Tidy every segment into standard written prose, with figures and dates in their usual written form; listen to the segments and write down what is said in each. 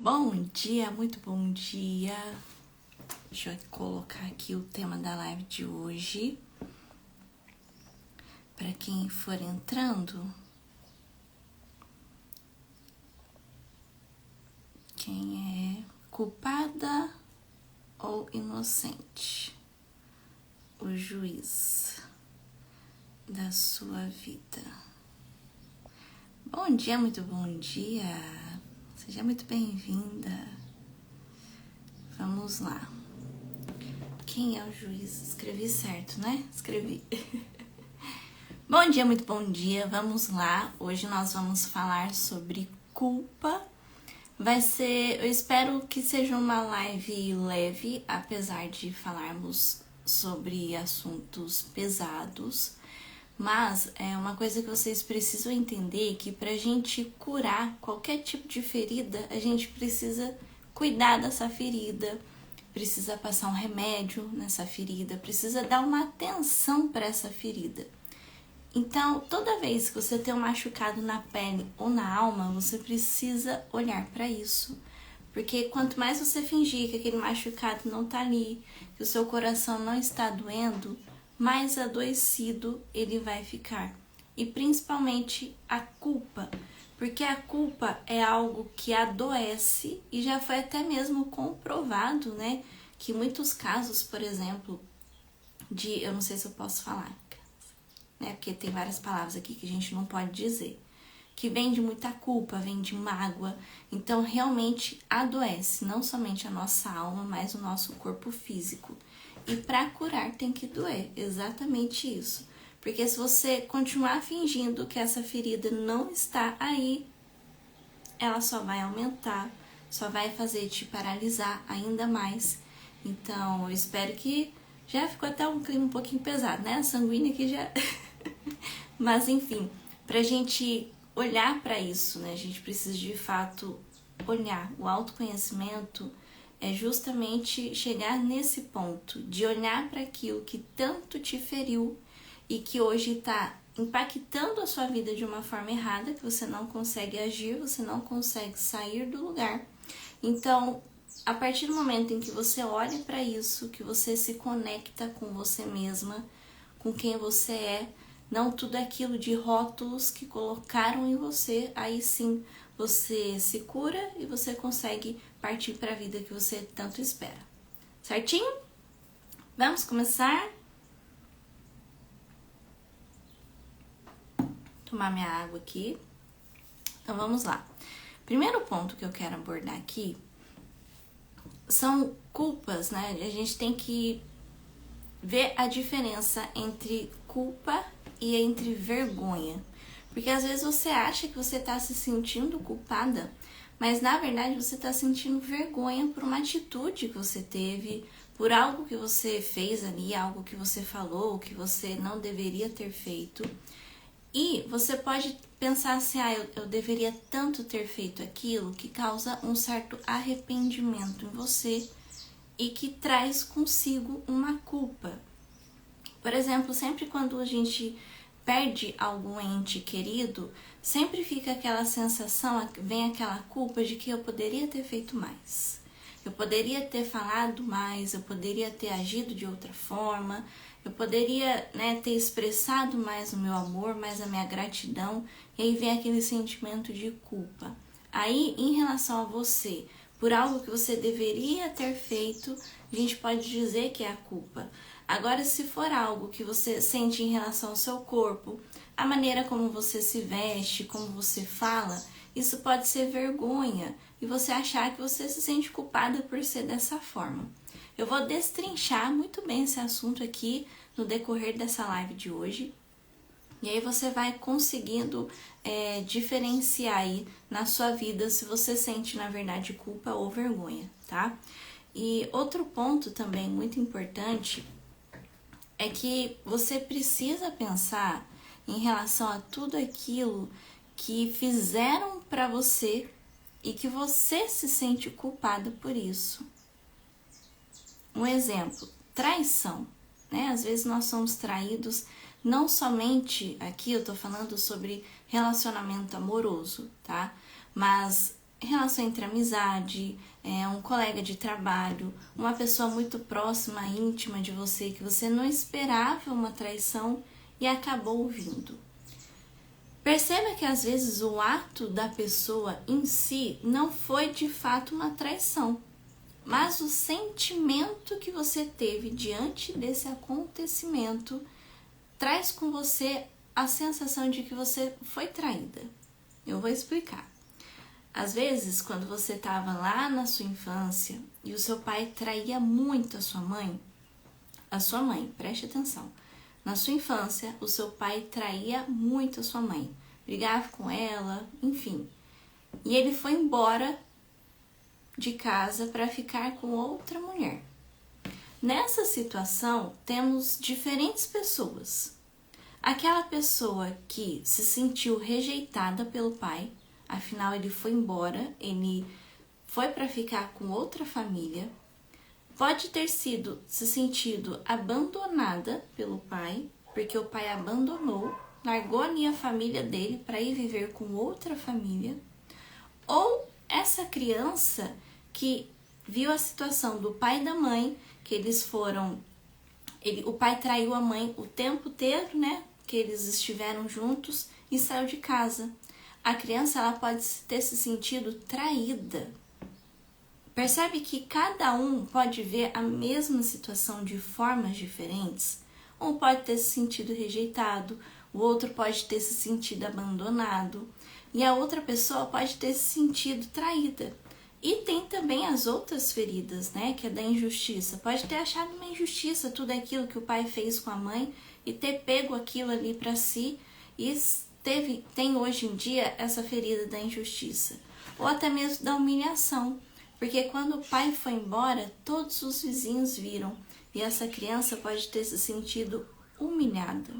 Bom dia, muito bom dia. Deixa eu colocar aqui o tema da live de hoje. Para quem for entrando, quem é culpada ou inocente? O juiz da sua vida. Bom dia, muito bom dia. Seja muito bem-vinda. Vamos lá. Quem é o juiz? Escrevi certo, né? Escrevi. Bom dia, muito bom dia. Vamos lá. Hoje nós vamos falar sobre culpa. Eu espero que seja uma live leve, apesar de falarmos sobre assuntos pesados. Mas é uma coisa que vocês precisam entender, que pra gente curar qualquer tipo de ferida, a gente precisa cuidar dessa ferida, precisa passar um remédio nessa ferida, precisa dar uma atenção para essa ferida. Então, toda vez que você tem um machucado na pele ou na alma, você precisa olhar para isso. Porque quanto mais você fingir que aquele machucado não tá ali, que o seu coração não está doendo, mais adoecido ele vai ficar. E principalmente a culpa, porque a culpa é algo que adoece e já foi até mesmo comprovado, né? Que muitos casos, por exemplo, eu não sei se eu posso falar, né? Porque tem várias palavras aqui que a gente não pode dizer. Que vem de muita culpa, vem de mágoa. Então, realmente adoece, não somente a nossa alma, mas o nosso corpo físico. E para curar tem que doer, exatamente isso. Porque se você continuar fingindo que essa ferida não está aí, ela só vai aumentar, só vai fazer te paralisar ainda mais. Então, eu espero que já ficou até um clima um pouquinho pesado, né? A sanguínea aqui já... Mas, enfim, pra gente olhar para isso, né? A gente precisa de fato olhar. O autoconhecimento é justamente chegar nesse ponto de olhar para aquilo que tanto te feriu e que hoje está impactando a sua vida de uma forma errada, que você não consegue agir, você não consegue sair do lugar. Então, a partir do momento em que você olha para isso, que você se conecta com você mesma, com quem você é, não tudo aquilo de rótulos que colocaram em você, aí sim você se cura e você consegue partir para a vida que você tanto espera. Certinho? Vamos começar? Tomar minha água aqui. Então vamos lá. Primeiro ponto que eu quero abordar aqui são culpas, né? A gente tem que ver a diferença entre culpa e entre vergonha. Porque às vezes você acha que você está se sentindo culpada, mas na verdade você está sentindo vergonha por uma atitude que você teve, por algo que você fez ali, algo que você falou, que você não deveria ter feito. E você pode pensar assim, eu deveria tanto ter feito aquilo, que causa um certo arrependimento em você e que traz consigo uma culpa. Por exemplo, sempre quando a gente perde algum ente querido, sempre fica aquela sensação, vem aquela culpa de que eu poderia ter feito mais. Eu poderia ter falado mais, eu poderia ter agido de outra forma, eu poderia, né, ter expressado mais o meu amor, mais a minha gratidão, e aí vem aquele sentimento de culpa. Aí, em relação a você, por algo que você deveria ter feito, a gente pode dizer que é a culpa. Agora, se for algo que você sente em relação ao seu corpo, a maneira como você se veste, como você fala, isso pode ser vergonha e você achar que você se sente culpada por ser dessa forma. Eu vou destrinchar muito bem esse assunto aqui no decorrer dessa live de hoje. E aí você vai conseguindo diferenciar aí na sua vida se você sente, na verdade, culpa ou vergonha, tá? E outro ponto também muito importante é que você precisa pensar em relação a tudo aquilo que fizeram para você e que você se sente culpada por isso. Um exemplo, traição, né? Às vezes nós somos traídos, não somente aqui eu tô falando sobre relacionamento amoroso, tá? Mas relação entre amizade, um colega de trabalho, uma pessoa muito próxima, íntima de você, que você não esperava uma traição e acabou vindo. Perceba que às vezes o ato da pessoa em si não foi de fato uma traição, mas o sentimento que você teve diante desse acontecimento traz com você a sensação de que você foi traída. Eu vou explicar. Às vezes, quando você estava lá na sua infância e o seu pai traía muito a sua mãe, preste atenção. Na sua infância, o seu pai traía muito a sua mãe, brigava com ela, enfim. E ele foi embora de casa para ficar com outra mulher. Nessa situação, temos diferentes pessoas. Aquela pessoa que se sentiu rejeitada pelo pai, afinal ele foi embora, ele foi para ficar com outra família, pode ter se sentido abandonada pelo pai, porque o pai abandonou, largou ali a família dele para ir viver com outra família, ou essa criança que viu a situação do pai e da mãe, que eles foram, o pai traiu a mãe o tempo inteiro, né, que eles estiveram juntos e saiu de casa. A criança ela pode ter se sentido traída. Percebe que cada um pode ver a mesma situação de formas diferentes? Um pode ter se sentido rejeitado, o outro pode ter se sentido abandonado e a outra pessoa pode ter se sentido traída. E tem também as outras feridas, né, que é da injustiça. Pode ter achado uma injustiça tudo aquilo que o pai fez com a mãe e ter pego aquilo ali para si e tem hoje em dia essa ferida da injustiça. Ou até mesmo da humilhação. Porque quando o pai foi embora, todos os vizinhos viram e essa criança pode ter se sentido humilhada.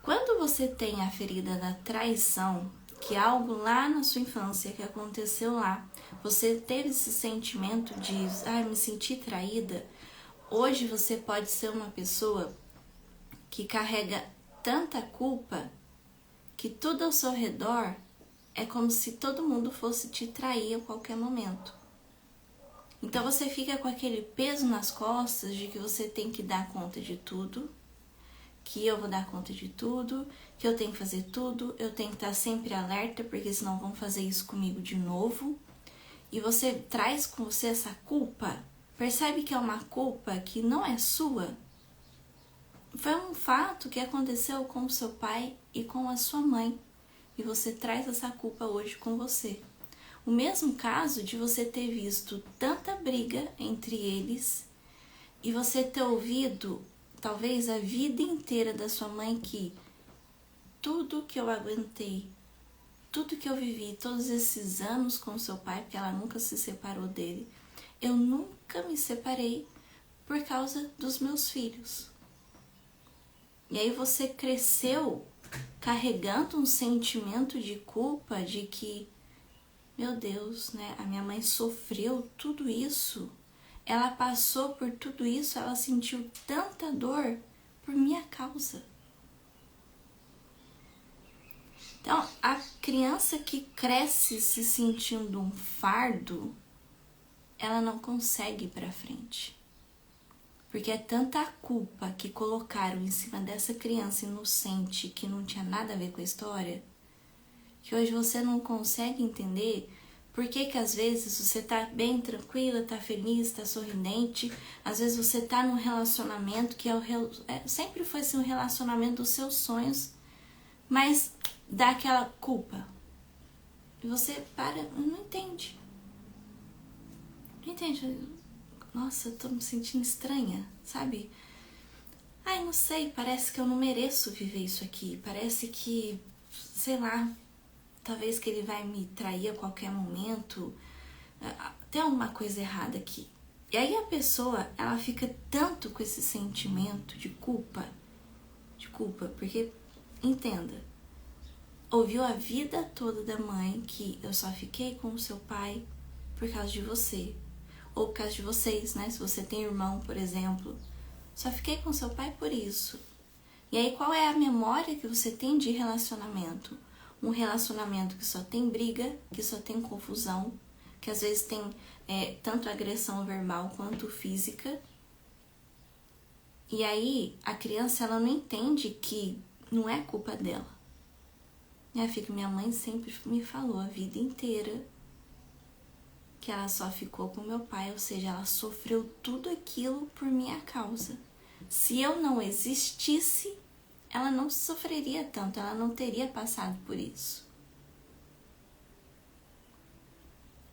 Quando você tem a ferida da traição, que é algo lá na sua infância que aconteceu lá, você teve esse sentimento de, me senti traída, hoje você pode ser uma pessoa que carrega tanta culpa que tudo ao seu redor é como se todo mundo fosse te trair a qualquer momento. Então você fica com aquele peso nas costas de que você tem que dar conta de tudo, que eu vou dar conta de tudo, que eu tenho que fazer tudo, eu tenho que estar sempre alerta, porque senão vão fazer isso comigo de novo. E você traz com você essa culpa, percebe que é uma culpa que não é sua. Foi um fato que aconteceu com o seu pai e com a sua mãe. E você traz essa culpa hoje com você. O mesmo caso de você ter visto tanta briga entre eles e você ter ouvido, talvez a vida inteira da sua mãe, que tudo que eu aguentei, tudo que eu vivi, todos esses anos com seu pai, porque ela nunca se separou dele, eu nunca me separei por causa dos meus filhos. E aí você cresceu carregando um sentimento de culpa de que, meu Deus, né, a minha mãe sofreu tudo isso, ela passou por tudo isso, ela sentiu tanta dor por minha causa. Então, a criança que cresce se sentindo um fardo, ela não consegue ir para frente. Porque é tanta culpa que colocaram em cima dessa criança inocente que não tinha nada a ver com a história, que hoje você não consegue entender por que às vezes você tá bem tranquila, tá feliz, tá sorridente, às vezes você tá num relacionamento que sempre foi assim, um relacionamento dos seus sonhos, mas dá aquela culpa. E você não entende. Não entende. Nossa, eu tô me sentindo estranha, sabe? Ai, não sei, parece que eu não mereço viver isso aqui. Parece que, sei lá, talvez que ele vai me trair a qualquer momento. Tem alguma coisa errada aqui. E aí a pessoa, ela fica tanto com esse sentimento de culpa, porque, entenda, ouviu a vida toda da mãe que eu só fiquei com o seu pai por causa de você. Ou por causa de vocês, né? Se você tem irmão, por exemplo. Só fiquei com seu pai por isso. E aí, qual é a memória que você tem de relacionamento? um relacionamento que só tem briga, que só tem confusão, que às vezes tem tanto agressão verbal quanto física. E aí a criança ela não entende que não é culpa dela. Minha mãe sempre me falou a vida inteira que ela só ficou com meu pai, ou seja, ela sofreu tudo aquilo por minha causa. Se eu não existisse, ela não sofreria tanto, ela não teria passado por isso.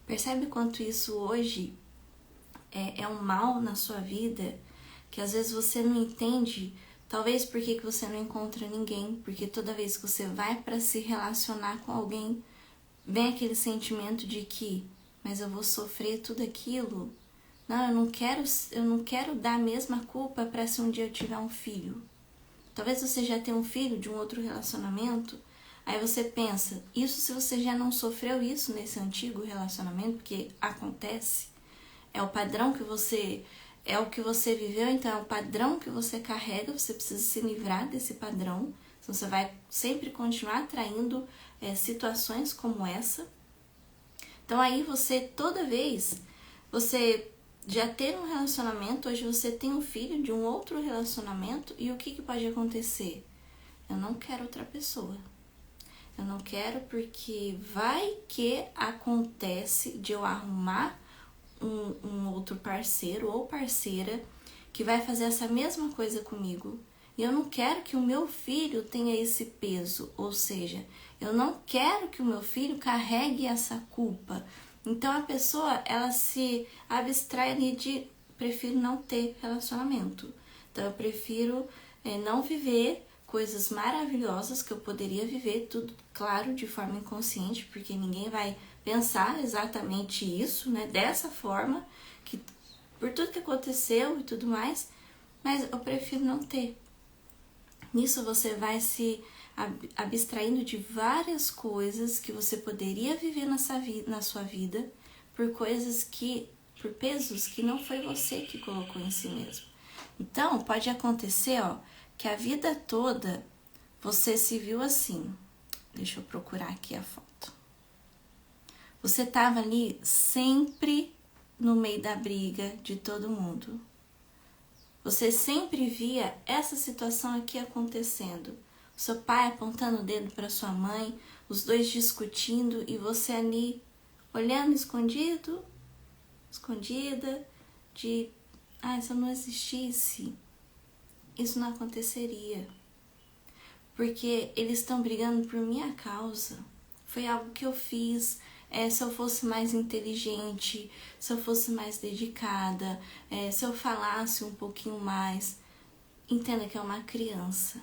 Percebe quanto isso hoje é um mal na sua vida, que às vezes você não entende, talvez porque que você não encontra ninguém, porque toda vez que você vai para se relacionar com alguém, vem aquele sentimento de que, mas eu vou sofrer tudo aquilo. Não, eu não quero dar a mesma culpa para se um dia eu tiver um filho. Talvez você já tenha um filho de um outro relacionamento, aí você pensa, isso se você já não sofreu isso nesse antigo relacionamento, porque acontece, é o padrão que você, é o que você viveu, então é o padrão que você carrega, você precisa se livrar desse padrão, senão você vai sempre continuar atraindo situações como essa. Então aí você, toda vez, você já ter um relacionamento, hoje você tem um filho de um outro relacionamento, e o que pode acontecer? Eu não quero outra pessoa. Eu não quero porque vai que acontece de eu arrumar um outro parceiro ou parceira que vai fazer essa mesma coisa comigo. E eu não quero que o meu filho tenha esse peso, ou seja, eu não quero que o meu filho carregue essa culpa. Então a pessoa, ela se abstrai ali de, prefiro não ter relacionamento. Então eu prefiro não viver coisas maravilhosas que eu poderia viver, tudo claro, de forma inconsciente, porque ninguém vai pensar exatamente isso, né, dessa forma, que por tudo que aconteceu e tudo mais, mas eu prefiro não ter. Nisso você vai se abstraindo de várias coisas que você poderia viver na sua vida por coisas que, por pesos que não foi você que colocou em si mesmo. Então, pode acontecer, que a vida toda você se viu assim. Deixa eu procurar aqui a foto. Você estava ali sempre no meio da briga de todo mundo. Você sempre via essa situação aqui acontecendo. Seu pai apontando o dedo para sua mãe, os dois discutindo e você ali olhando escondido, escondida, de se eu não existisse, isso não aconteceria. Porque eles estão brigando por minha causa. Foi algo que eu fiz. Se eu fosse mais inteligente, se eu fosse mais dedicada, se eu falasse um pouquinho mais. Entenda que é uma criança.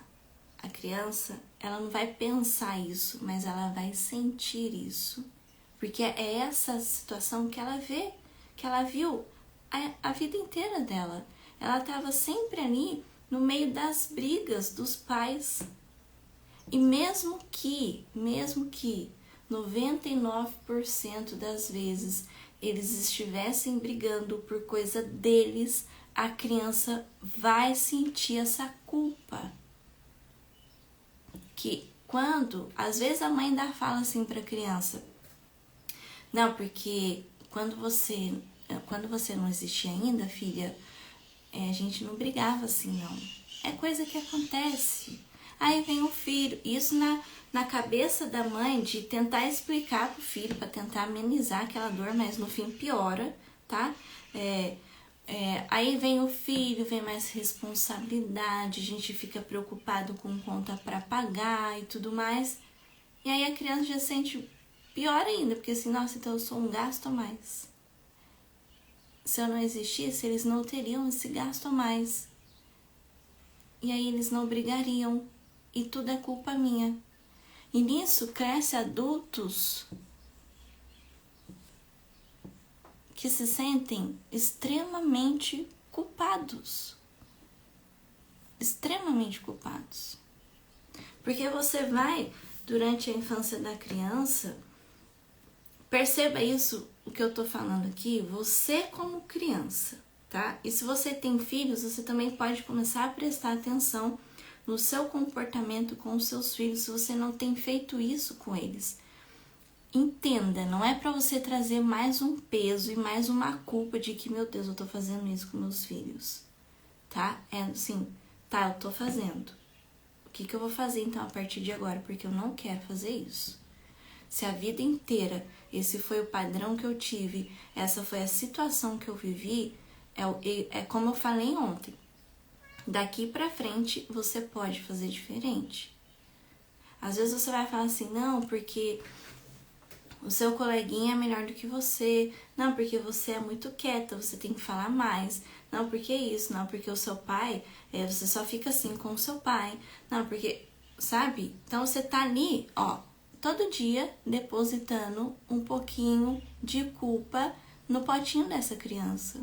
A criança, ela não vai pensar isso, mas ela vai sentir isso. Porque é essa situação que ela vê, que ela viu a vida inteira dela. Ela estava sempre ali no meio das brigas dos pais. E mesmo que 99% das vezes eles estivessem brigando por coisa deles, a criança vai sentir essa culpa. Que quando, às vezes a mãe ainda fala assim para a criança, não, porque quando você não existia ainda, filha, a gente não brigava assim, não. É coisa que acontece. Aí vem o filho, isso na cabeça da mãe, de tentar explicar pro filho, para tentar amenizar aquela dor, mas no fim piora, tá? Aí vem o filho, vem mais responsabilidade, a gente fica preocupado com conta para pagar e tudo mais. E aí a criança já sente pior ainda, porque assim, nossa, então eu sou um gasto a mais. Se eu não existisse, eles não teriam esse gasto a mais. E aí eles não brigariam. E tudo é culpa minha. E nisso cresce adultos que se sentem extremamente culpados. Extremamente culpados. Porque você vai, durante a infância da criança, perceba isso, o que eu tô falando aqui, você como criança, tá? E se você tem filhos, você também pode começar a prestar atenção no seu comportamento com os seus filhos se você não tem feito isso com eles. Entenda, não é para você trazer mais um peso e mais uma culpa de que, meu Deus, eu tô fazendo isso com meus filhos, tá? É assim, tá, eu tô fazendo. O que eu vou fazer então a partir de agora? Porque eu não quero fazer isso. Se a vida inteira esse foi o padrão que eu tive, essa foi a situação que eu vivi, é como eu falei ontem. Daqui pra frente você pode fazer diferente. Às vezes você vai falar assim, não, porque o seu coleguinha é melhor do que você. Não, porque você é muito quieta, você tem que falar mais. Não, porque isso. Não, porque o seu pai, você só fica assim com o seu pai. Não, porque, sabe? Então você tá ali, ó, todo dia depositando um pouquinho de culpa no potinho dessa criança.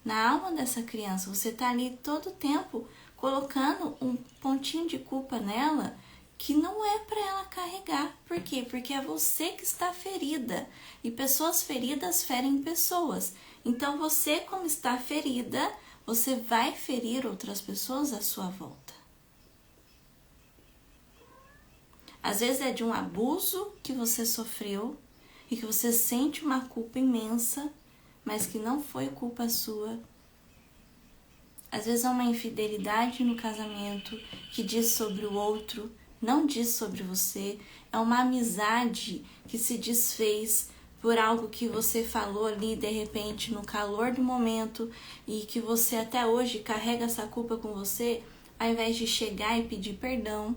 Na alma dessa criança, você tá ali todo o tempo colocando um pontinho de culpa nela que não é para ela carregar. Por quê? Porque é você que está ferida. E pessoas feridas ferem pessoas. Então você, como está ferida, você vai ferir outras pessoas à sua volta. Às vezes é de um abuso que você sofreu e que você sente uma culpa imensa, mas que não foi culpa sua. Às vezes é uma infidelidade no casamento que diz sobre o outro, não diz sobre você. É uma amizade que se desfez por algo que você falou ali de repente no calor do momento e que você até hoje carrega essa culpa com você, ao invés de chegar e pedir perdão.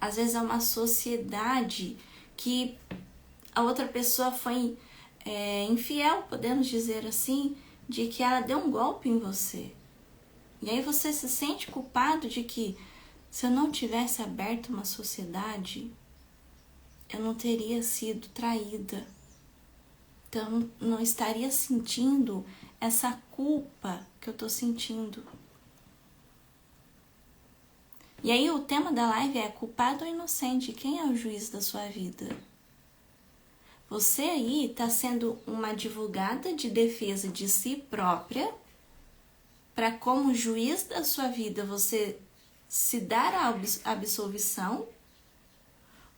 Às vezes é uma sociedade que a outra pessoa foi infiel, podemos dizer assim, de que ela deu um golpe em você. E aí você se sente culpado de que se eu não tivesse aberto uma sociedade, eu não teria sido traída. Então, não estaria sentindo essa culpa que eu tô sentindo. E aí o tema da live é culpado ou inocente? Quem é o juiz da sua vida? Você aí tá sendo uma advogada de defesa de si própria para como juiz da sua vida você se dar a absolvição,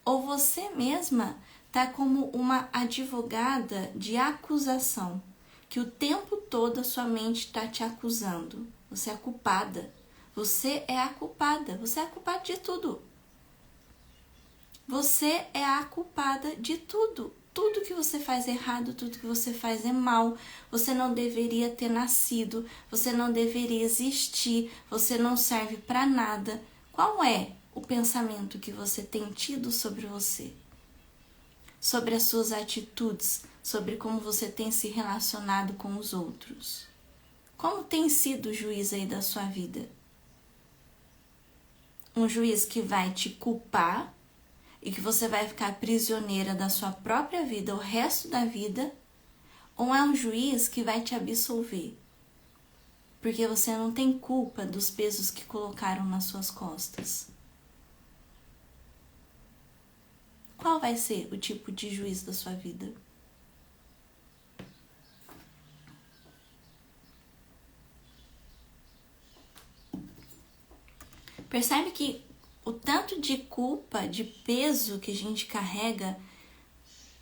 ou você mesma tá como uma advogada de acusação, que o tempo todo a sua mente tá te acusando. Você é a culpada. Você é a culpada. Você é a culpada de tudo. Você é a culpada de tudo. Tudo que você faz errado, tudo que você faz é mal. Você não deveria ter nascido. Você não deveria existir. Você não serve para nada. Qual é o pensamento que você tem tido sobre você? Sobre as suas atitudes, sobre como você tem se relacionado com os outros. Como tem sido o juiz aí da sua vida? Um juiz que vai te culpar e que você vai ficar prisioneira da sua própria vida o resto da vida, ou é um juiz que vai te absolver? Porque você não tem culpa dos pesos que colocaram nas suas costas. Qual vai ser o tipo de juiz da sua vida? Percebe que o tanto de culpa, de peso que a gente carrega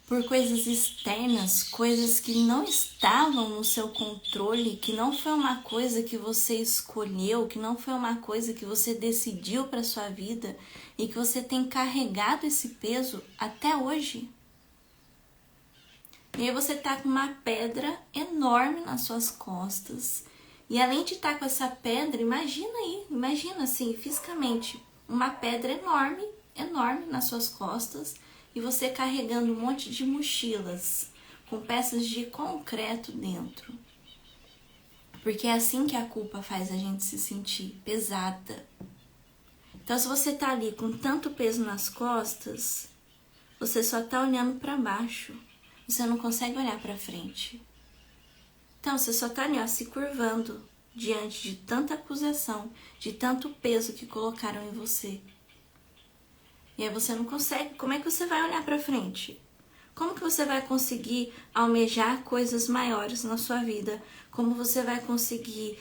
por coisas externas, coisas que não estavam no seu controle, que não foi uma coisa que você escolheu, que não foi uma coisa que você decidiu para sua vida e que você tem carregado esse peso até hoje. E aí você tá com uma pedra enorme nas suas costas. E além de estar com essa pedra, imagina assim, fisicamente, uma pedra enorme, enorme nas suas costas e você carregando um monte de mochilas com peças de concreto dentro. Porque é assim que a culpa faz a gente se sentir pesada. Então, se você tá ali com tanto peso nas costas, você só tá olhando para baixo. Você não consegue olhar para frente. Então, você só tá ali, ó, se curvando diante de tanta acusação, de tanto peso que colocaram em você. E aí você não consegue. Como é que você vai olhar pra frente? Como que você vai conseguir almejar coisas maiores na sua vida? Como você vai conseguir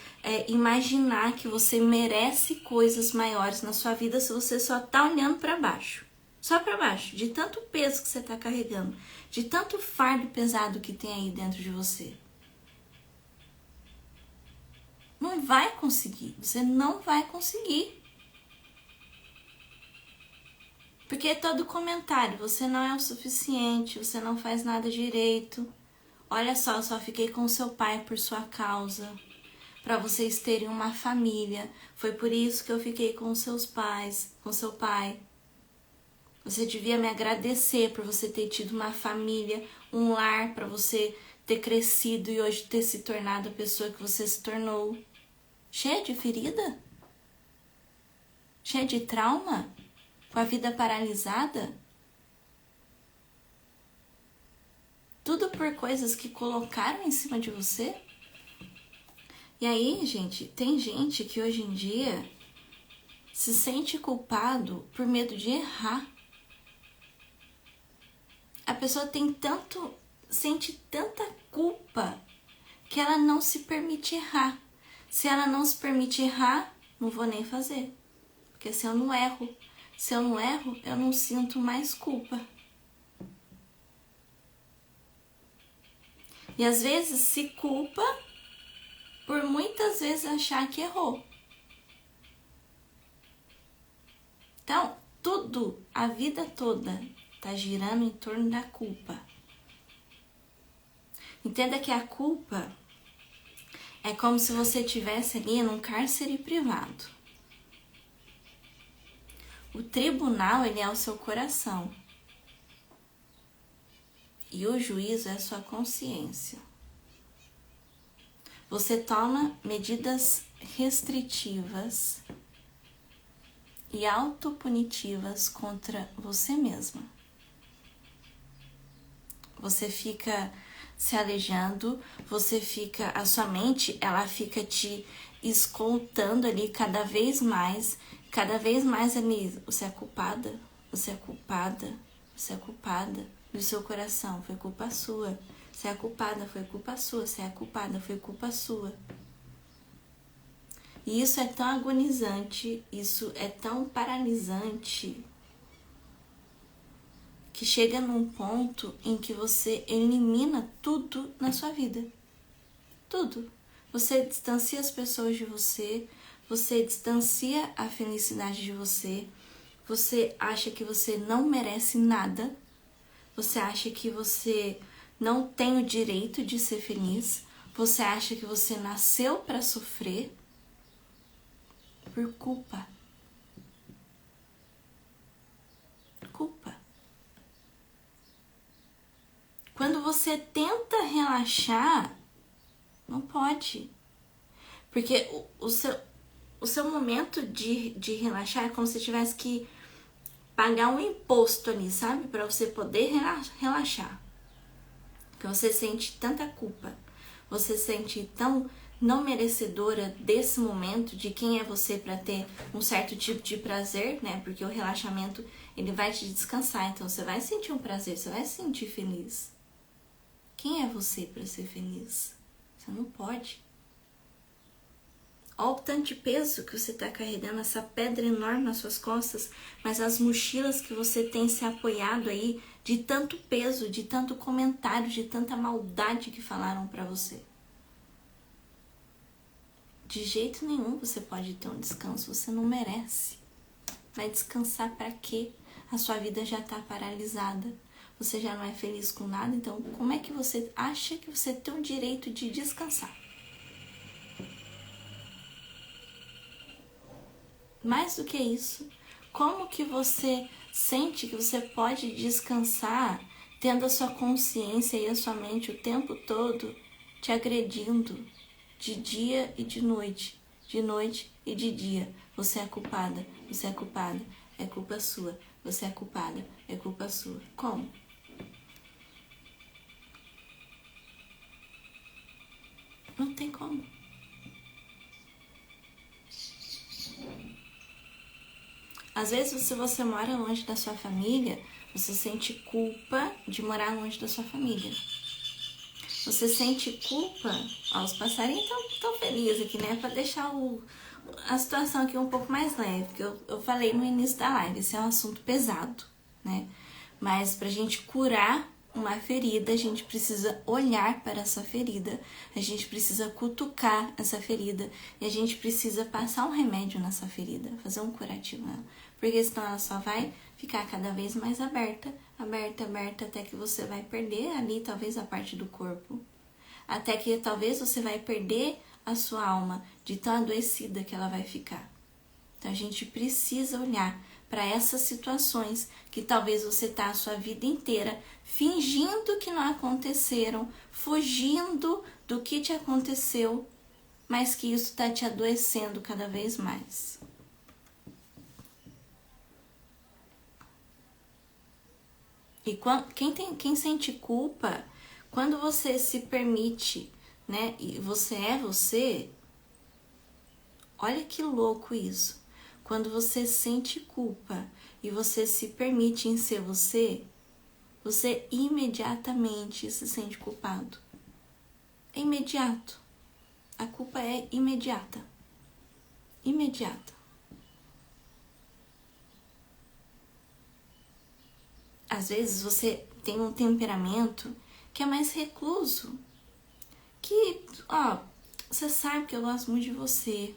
imaginar que você merece coisas maiores na sua vida se você só tá olhando para baixo? Só para baixo, de tanto peso que você tá carregando, de tanto fardo pesado que tem aí dentro de você. Não vai conseguir, você não vai conseguir. Porque todo comentário, você não é o suficiente, você não faz nada direito. Olha só, eu só fiquei com seu pai por sua causa, para vocês terem uma família. Foi por isso que eu fiquei com seus pais, com seu pai. Você devia me agradecer por você ter tido uma família, um lar, para você ter crescido e hoje ter se tornado a pessoa que você se tornou. Cheia de ferida? Cheia de trauma? Com a vida paralisada? Tudo por coisas que colocaram em cima de você? E aí, gente, tem gente que hoje em dia se sente culpado por medo de errar. A pessoa sente tanta culpa que ela não se permite errar. Se ela não se permite errar, não vou nem fazer. Porque se eu não erro, eu não sinto mais culpa. E às vezes se culpa por muitas vezes achar que errou. Então, tudo, a vida toda, tá girando em torno da culpa. Entenda que a culpa é como se você estivesse ali num cárcere privado. O tribunal, ele é o seu coração. E o juízo é a sua consciência. Você toma medidas restritivas e autopunitivas contra você mesma. Você fica se alejando, a sua mente, ela fica te escoltando ali cada vez mais ali, você é culpada, você é culpada, você é culpada, e o seu coração, foi culpa sua, você é culpada, foi culpa sua, você é culpada, foi culpa sua. E isso é tão agonizante, isso é tão paralisante, que chega num ponto em que você elimina tudo na sua vida. Tudo. Você distancia as pessoas de você, você distancia a felicidade de você, você acha que você não merece nada, você acha que você não tem o direito de ser feliz, você acha que você nasceu para sofrer por culpa. Culpa. Quando você tenta relaxar, não pode. Porque o seu momento de relaxar é como se tivesse que pagar um imposto ali, sabe? Para você poder relaxar. Porque você sente tanta culpa. Você sente tão não merecedora desse momento, de quem é você para ter um certo tipo de prazer, né? Porque o relaxamento, ele vai te descansar. Então, você vai sentir um prazer, você vai se sentir feliz. Quem é você para ser feliz? Você não pode. Olha o tanto de peso que você está carregando, essa pedra enorme nas suas costas, mas as mochilas que você tem se apoiado aí, de tanto peso, de tanto comentário, de tanta maldade que falaram para você. De jeito nenhum você pode ter um descanso, você não merece. Vai descansar para quê? A sua vida já está paralisada. Você já não é feliz com nada, então como é que você acha que você tem o direito de descansar? Mais do que isso, como que você sente que você pode descansar tendo a sua consciência e a sua mente o tempo todo te agredindo de dia e de noite e de dia? Você é culpada, é culpa sua, você é culpada, é culpa sua. Como? Não tem como. Às vezes, se você mora longe da sua família, Você sente culpa de morar longe da sua família. Você sente culpa, ó, os passarinhos tão felizes aqui, né? Pra deixar a situação aqui um pouco mais leve. Porque eu falei no início da live, esse é um assunto pesado, né? Mas pra gente curar uma ferida, a gente precisa olhar para essa ferida, a gente precisa cutucar essa ferida e a gente precisa passar um remédio nessa ferida, fazer um curativo nela, porque senão ela só vai ficar cada vez mais aberta, até que você vai perder ali talvez a parte do corpo, até que talvez você vai perder a sua alma de tão adoecida que ela vai ficar. Então a gente precisa olhar para essas situações que talvez você tá a sua vida inteira fingindo que não aconteceram, fugindo do que te aconteceu, mas que isso está te adoecendo cada vez mais. E quem sente culpa, quando você se permite, né, e você é você, olha que louco isso. Quando você sente culpa e você se permite em ser você, você imediatamente se sente culpado. É imediato. A culpa é imediata. Imediata. Às vezes você tem um temperamento que é mais recluso. Que, ó, você sabe que eu gosto muito de você.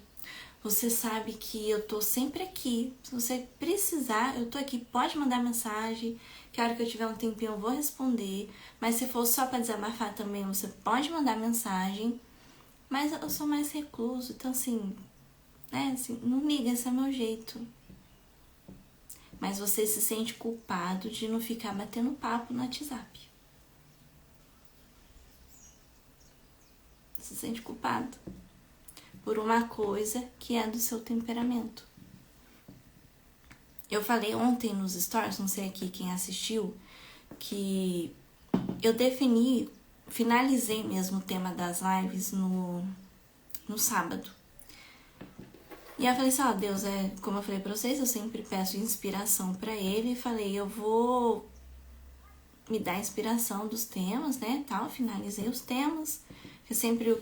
Você sabe que eu tô sempre aqui. Se você precisar, eu tô aqui. Pode mandar mensagem. Que a hora que eu tiver um tempinho eu vou responder. Mas se for só pra desabafar também, você pode mandar mensagem. Mas eu sou mais recluso. Então, assim, né? Assim, não liga, esse é meu jeito. Mas você se sente culpado de não ficar batendo papo no WhatsApp. Se sente culpado por uma coisa que é do seu temperamento. Eu falei ontem nos stories, não sei aqui quem assistiu, que eu finalizei mesmo o tema das lives no sábado. E aí eu falei assim, ó, Deus, como eu falei pra vocês, eu sempre peço inspiração pra ele, e falei, eu vou me dar inspiração dos temas, né, tal, finalizei os temas, que sempre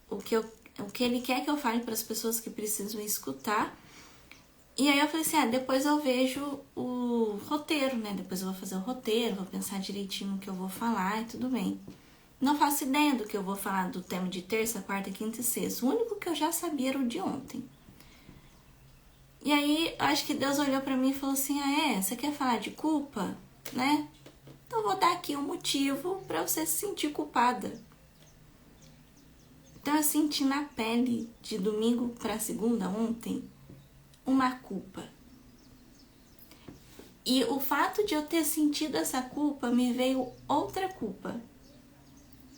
o que ele quer que eu fale para as pessoas que precisam escutar. E aí eu falei assim, depois eu vejo o roteiro, né? Depois eu vou fazer o roteiro, vou pensar direitinho no que eu vou falar e tudo bem. Não faço ideia do que eu vou falar do tema de terça, quarta, quinta e sexta. O único que eu já sabia era o de ontem. E aí, acho que Deus olhou pra mim e falou assim, você quer falar de culpa, né? Então eu vou dar aqui um motivo pra você se sentir culpada. Então eu senti na pele de domingo para segunda ontem uma culpa. E o fato de eu ter sentido essa culpa me veio outra culpa.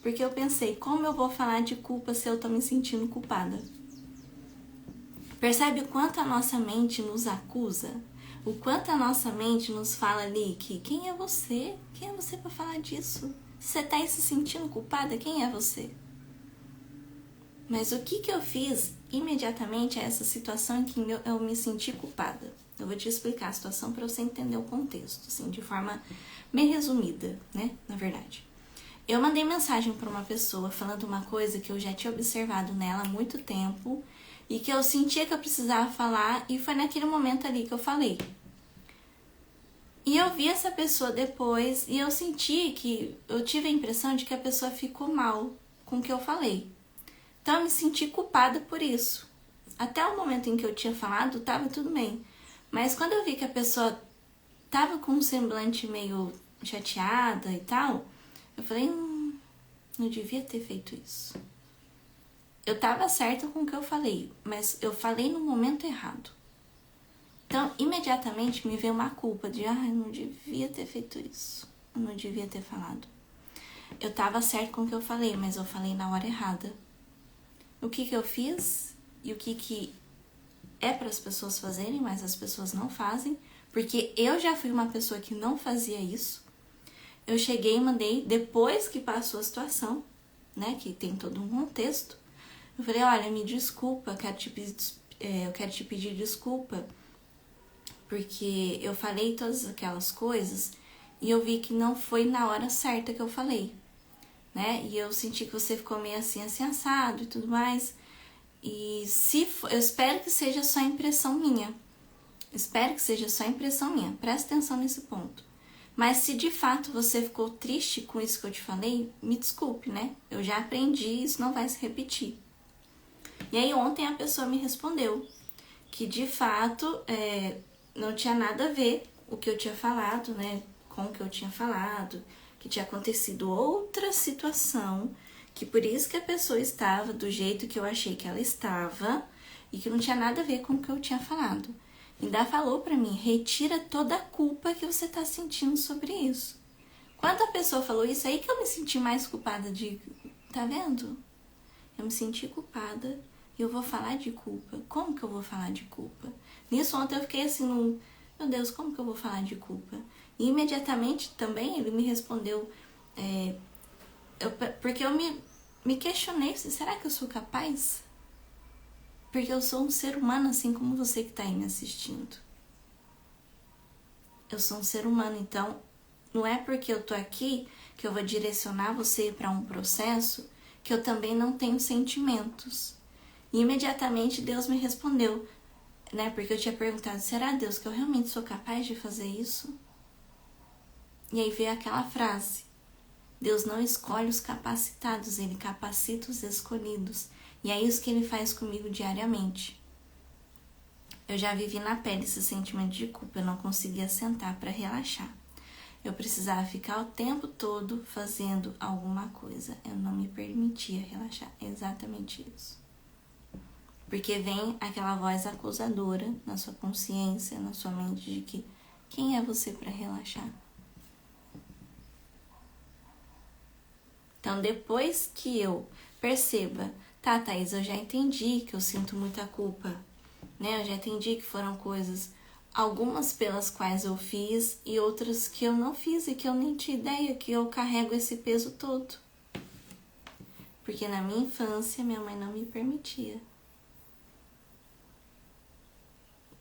Porque eu pensei, como eu vou falar de culpa se eu tô me sentindo culpada? Percebe o quanto a nossa mente nos acusa? O quanto a nossa mente nos fala ali que quem é você? Quem é você para falar disso? Se você tá aí se sentindo culpada, quem é você? Mas o que eu fiz imediatamente a essa situação em que eu me senti culpada? Eu vou te explicar a situação para você entender o contexto, assim, de forma bem resumida, né? Na verdade. Eu mandei mensagem para uma pessoa falando uma coisa que eu já tinha observado nela há muito tempo e que eu sentia que eu precisava falar, e foi naquele momento ali que eu falei. E eu vi essa pessoa depois e eu senti que eu tive a impressão de que a pessoa ficou mal com o que eu falei. Então eu me senti culpada por isso. Até o momento em que eu tinha falado, tava tudo bem. Mas quando eu vi que a pessoa tava com um semblante meio chateada e tal, eu falei, não devia ter feito isso. Eu tava certa com o que eu falei, mas eu falei no momento errado. Então, imediatamente me veio uma culpa de, eu não devia ter feito isso. Eu não devia ter falado. Eu tava certa com o que eu falei, mas eu falei na hora errada. O que eu fiz e o que é para as pessoas fazerem, mas as pessoas não fazem, porque eu já fui uma pessoa que não fazia isso. Eu cheguei e mandei, depois que passou a situação, né, que tem todo um contexto, eu falei, olha, me desculpa, eu quero te pedir desculpa, porque eu falei todas aquelas coisas e eu vi que não foi na hora certa que eu falei, né? E eu senti que você ficou meio assim assado e tudo mais. E se for, eu espero que seja só impressão minha. Espero que seja só impressão minha. Presta atenção nesse ponto. Mas se de fato você ficou triste com isso que eu te falei, me desculpe, né? Eu já aprendi, isso não vai se repetir. E aí ontem a pessoa me respondeu que de fato não tinha nada a ver o que eu tinha falado, né? Com o que eu tinha falado, que tinha acontecido outra situação, que por isso que a pessoa estava do jeito que eu achei que ela estava e que não tinha nada a ver com o que eu tinha falado. Ainda falou pra mim, retira toda a culpa que você tá sentindo sobre isso. Quando a pessoa falou isso, aí que eu me senti mais culpada de... Tá vendo? Eu me senti culpada e eu vou falar de culpa. Como que eu vou falar de culpa? Nisso ontem eu fiquei assim, meu Deus, como que eu vou falar de culpa? E imediatamente também ele me respondeu, porque eu me questionei, será que eu sou capaz? Porque eu sou um ser humano assim como você que está aí me assistindo. Eu sou um ser humano, então não é porque eu tô aqui que eu vou direcionar você para um processo que eu também não tenho sentimentos. E imediatamente Deus me respondeu, né? Porque eu tinha perguntado, será, Deus, que eu realmente sou capaz de fazer isso? E aí veio aquela frase, Deus não escolhe os capacitados, Ele capacita os escolhidos. E é isso que Ele faz comigo diariamente. Eu já vivi na pele esse sentimento de culpa, eu não conseguia sentar para relaxar. Eu precisava ficar o tempo todo fazendo alguma coisa. Eu não me permitia relaxar. É exatamente isso. Porque vem aquela voz acusadora na sua consciência, na sua mente de que quem é você para relaxar? Então, depois que eu perceba, tá, Thaís, eu já entendi que eu sinto muita culpa, né? Eu já entendi que foram coisas, algumas pelas quais eu fiz e outras que eu não fiz e que eu nem tinha ideia que eu carrego esse peso todo. Porque na minha infância, minha mãe não me permitia.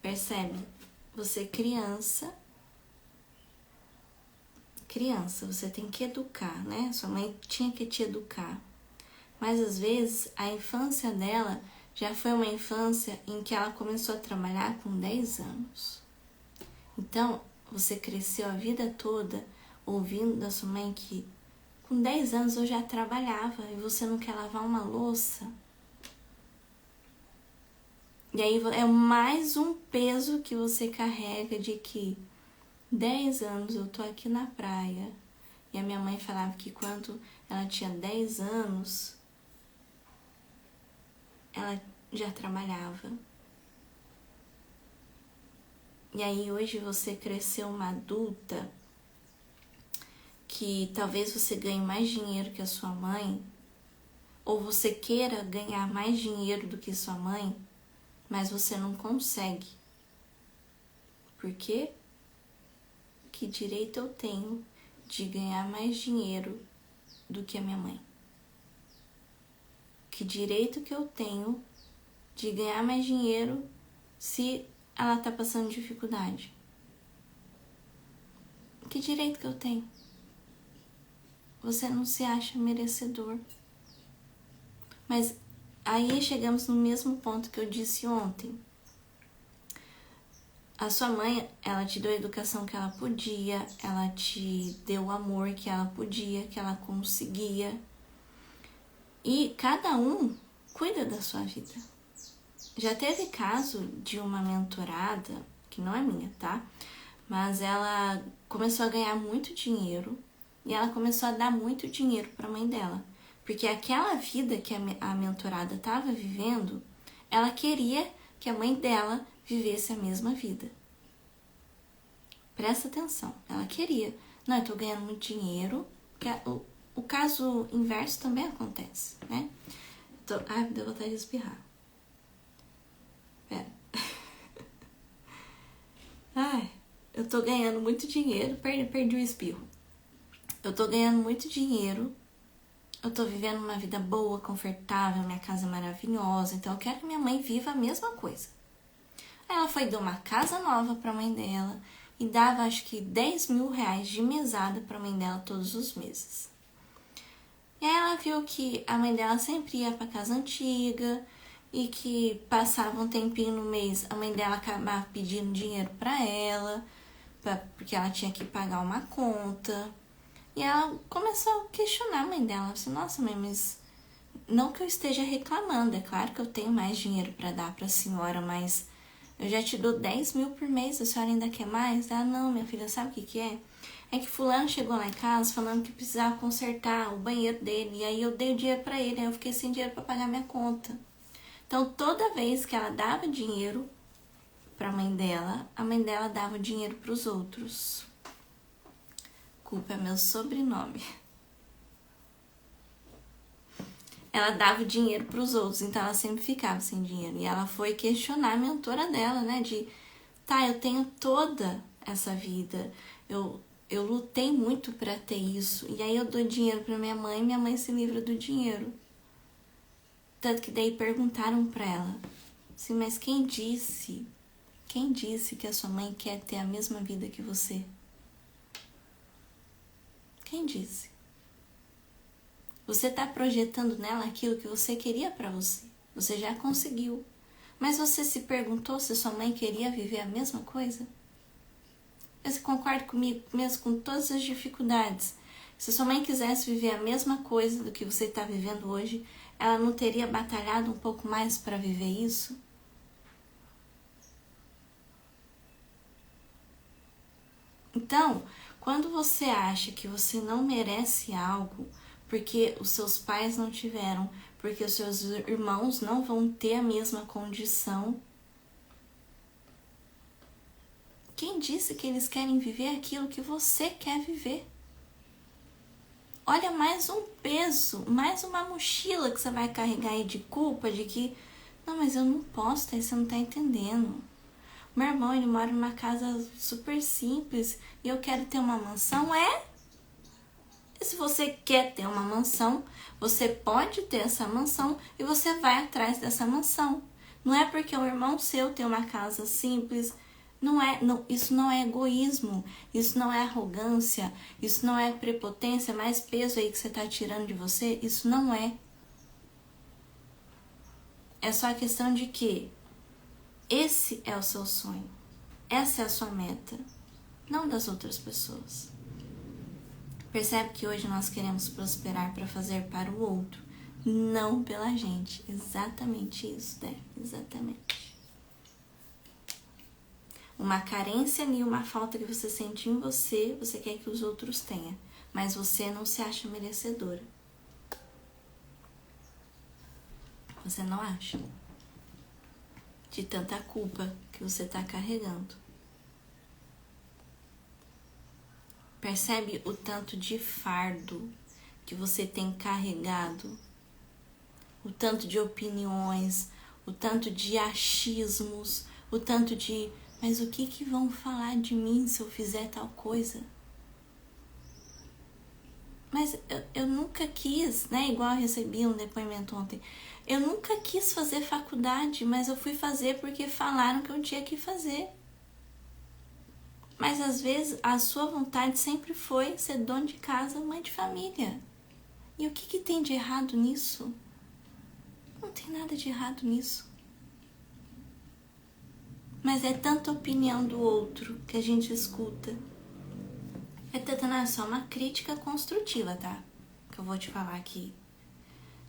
Percebe? Você criança, você tem que educar, né? Sua mãe tinha que te educar. Mas às vezes a infância dela já foi uma infância em que ela começou a trabalhar com 10 anos. Então, você cresceu a vida toda ouvindo da sua mãe que com 10 anos eu já trabalhava e você não quer lavar uma louça. E aí é mais um peso que você carrega de que 10 anos eu tô aqui na praia. E a minha mãe falava que quando ela tinha 10 anos, ela já trabalhava. E aí hoje você cresceu uma adulta que talvez você ganhe mais dinheiro que a sua mãe, ou você queira ganhar mais dinheiro do que sua mãe, mas você não consegue. Por quê? Que direito eu tenho de ganhar mais dinheiro do que a minha mãe? Que direito que eu tenho de ganhar mais dinheiro se ela tá passando dificuldade? Que direito que eu tenho? Você não se acha merecedor. Mas aí chegamos no mesmo ponto que eu disse ontem. A sua mãe, ela te deu a educação que ela podia, ela te deu o amor que ela podia, que ela conseguia. E cada um cuida da sua vida. Já teve caso de uma mentorada, que não é minha, tá? Mas ela começou a ganhar muito dinheiro e ela começou a dar muito dinheiro para a mãe dela. Porque aquela vida que a mentorada estava vivendo, ela queria que a mãe dela vivesse a mesma vida. Presta atenção, ela queria. Não, eu tô ganhando muito dinheiro. O caso inverso também acontece, né? Ai, me deu vontade de espirrar. Pera. Ai, eu tô ganhando muito dinheiro. Perdi o espirro. Eu tô ganhando muito dinheiro. Eu tô vivendo uma vida boa, confortável, minha casa maravilhosa. Então eu quero que minha mãe viva a mesma coisa. Aí ela foi dar uma casa nova pra mãe dela. e dava acho que 10 mil reais de mesada para a mãe dela todos os meses. E aí ela viu que a mãe dela sempre ia para casa antiga e que passava um tempinho no mês, a mãe dela acabava pedindo dinheiro para ela, porque ela tinha que pagar uma conta. E ela começou a questionar a mãe dela, assim, nossa mãe, mas não que eu esteja reclamando, é claro que eu tenho mais dinheiro para dar para a senhora, mas eu já te dou 10 mil por mês, a senhora ainda quer mais? Ah, não, minha filha, sabe o que é? É que fulano chegou lá em casa falando que precisava consertar o banheiro dele, e aí eu dei o dinheiro para ele, aí eu fiquei sem dinheiro para pagar minha conta. Então, toda vez que ela dava dinheiro para a mãe dela dava dinheiro para os outros. Culpa é meu sobrenome. Ela dava dinheiro para os outros, então ela sempre ficava sem dinheiro. E ela foi questionar a mentora dela, né? Tá, eu tenho toda essa vida, eu lutei muito para ter isso, e aí eu dou dinheiro para minha mãe se livra do dinheiro. Tanto que daí perguntaram para ela, assim, mas quem disse que a sua mãe quer ter a mesma vida que você? Quem disse? Você está projetando nela aquilo que você queria para você. Você já conseguiu. Mas você se perguntou se sua mãe queria viver a mesma coisa? Você concorda comigo, mesmo com todas as dificuldades? Se sua mãe quisesse viver a mesma coisa do que você está vivendo hoje, ela não teria batalhado um pouco mais para viver isso? Então, quando você acha que você não merece algo, porque os seus pais não tiveram, porque os seus irmãos não vão ter a mesma condição, quem disse que eles querem viver aquilo que você quer viver? Olha, mais um peso, mais uma mochila que você vai carregar aí de culpa, de que, não, mas eu não posso, aí você não tá entendendo. Meu irmão, ele mora numa casa super simples e eu quero ter uma mansão, E se você quer ter uma mansão, você pode ter essa mansão e você vai atrás dessa mansão. Não é porque o irmão seu tem uma casa simples, isso não é egoísmo, isso não é arrogância, isso não é prepotência, mais peso aí que você tá tirando de você, isso não é. É só a questão de que esse é o seu sonho, essa é a sua meta, não das outras pessoas. Percebe que hoje nós queremos prosperar para fazer para o outro, não pela gente. Exatamente isso, Dé, exatamente. Uma carência ali, uma falta que você sente em você, você quer que os outros tenham, mas você não se acha merecedora. Você não acha? De tanta culpa que você está carregando. Percebe o tanto de fardo que você tem carregado? O tanto de opiniões, o tanto de achismos, o tanto de... Mas o que vão falar de mim se eu fizer tal coisa? Mas eu nunca quis, né? Igual eu recebi um depoimento ontem. Eu nunca quis fazer faculdade, mas eu fui fazer porque falaram que eu tinha que fazer. Mas às vezes a sua vontade sempre foi ser dona de casa, mãe de família. E o que tem de errado nisso? Não tem nada de errado nisso. Mas é tanta opinião do outro que a gente escuta. Não é só uma crítica construtiva, tá? Que eu vou te falar aqui.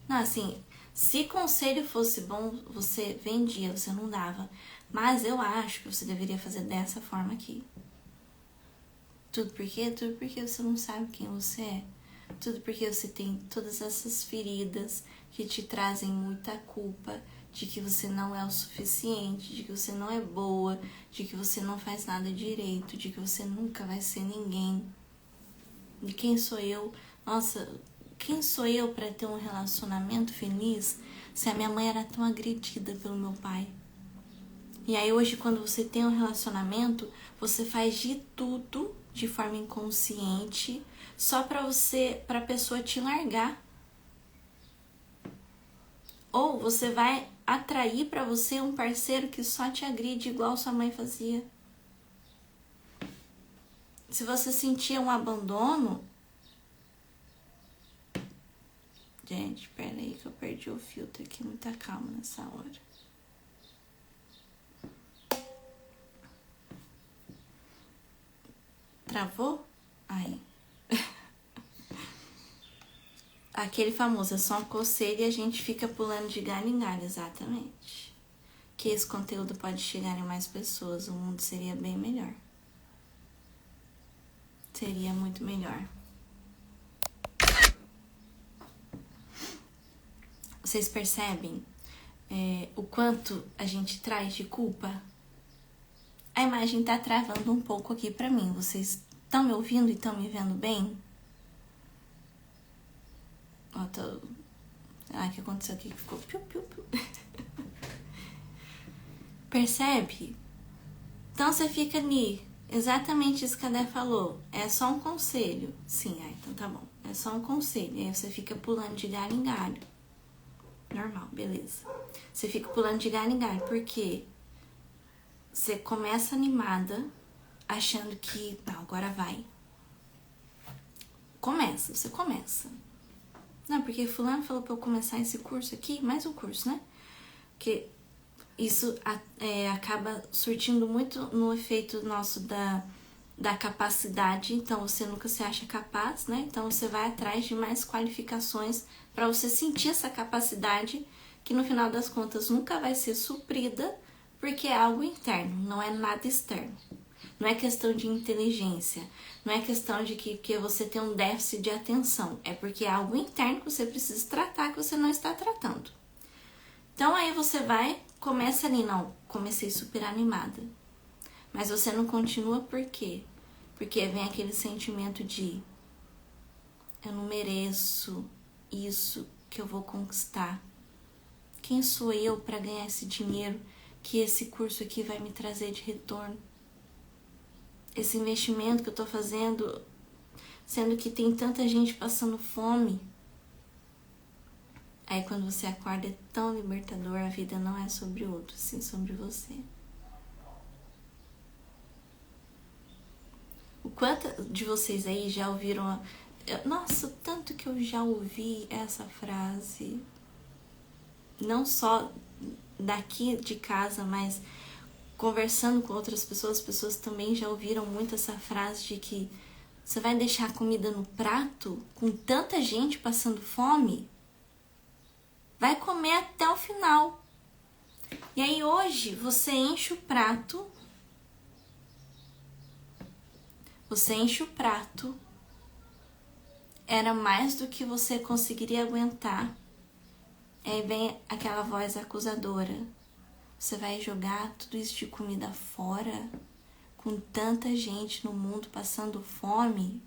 Não, assim, se conselho fosse bom, você vendia, você não dava. Mas eu acho que você deveria fazer dessa forma aqui. Tudo por quê? Tudo porque você não sabe quem você é. Tudo porque você tem todas essas feridas que te trazem muita culpa de que você não é o suficiente, de que você não é boa, de que você não faz nada direito, de que você nunca vai ser ninguém. De quem sou eu? Nossa, quem sou eu para ter um relacionamento feliz se a minha mãe era tão agredida pelo meu pai? E aí hoje, quando você tem um relacionamento, você faz de tudo de forma inconsciente só pra pessoa te largar. Ou você vai atrair pra você um parceiro que só te agride igual sua mãe fazia. Se você sentia um abandono... Gente, pera aí que eu perdi o filtro aqui. Muita calma nessa hora. Travou? Aí. Aquele famoso, é só uma coceira e a gente fica pulando de galho em galho, exatamente. Que esse conteúdo pode chegar em mais pessoas, o mundo seria bem melhor. Seria muito melhor. Vocês percebem o quanto a gente traz de culpa? A imagem tá travando um pouco aqui pra mim. Vocês estão me ouvindo e estão me vendo bem? Ó, tô... Ah, o que aconteceu aqui? Ficou piu, piu, piu. Percebe? Então você fica ali. Exatamente isso que a Dé falou. É só um conselho. Sim, então tá bom. É só um conselho. Aí você fica pulando de galho em galho. Normal, beleza. Você fica pulando de galho em galho. Por quê? Você começa animada, achando que... Não, agora vai. Você começa. Não, porque fulano falou pra eu começar esse curso aqui. Mais um curso, né? Porque isso acaba surtindo muito no efeito nosso da capacidade. Então, você nunca se acha capaz, né? Então, você vai atrás de mais qualificações para você sentir essa capacidade que, no final das contas, nunca vai ser suprida, porque é algo interno, não é nada externo. Não é questão de inteligência, não é questão de que você tem um déficit de atenção. É porque é algo interno que você precisa tratar, que você não está tratando. Então, aí você começa ali, não, comecei super animada. Mas você não continua por quê? Porque vem aquele sentimento de eu não mereço isso que eu vou conquistar. Quem sou eu para ganhar esse dinheiro que esse curso aqui vai me trazer de retorno? Esse investimento que eu tô fazendo, sendo que tem tanta gente passando fome. Aí quando você acorda é tão libertador, a vida não é sobre o outro, sim sobre você. O quanto de vocês aí já ouviram... Nossa, tanto que eu já ouvi essa frase. Não só daqui de casa, mas conversando com outras pessoas, as pessoas também já ouviram muito essa frase de que você vai deixar a comida no prato com tanta gente passando fome? Vai comer até o final. E aí hoje você enche o prato. Você enche o prato. Era mais do que você conseguiria aguentar. Aí vem aquela voz acusadora. Você vai jogar tudo isso de comida fora? Com tanta gente no mundo passando fome?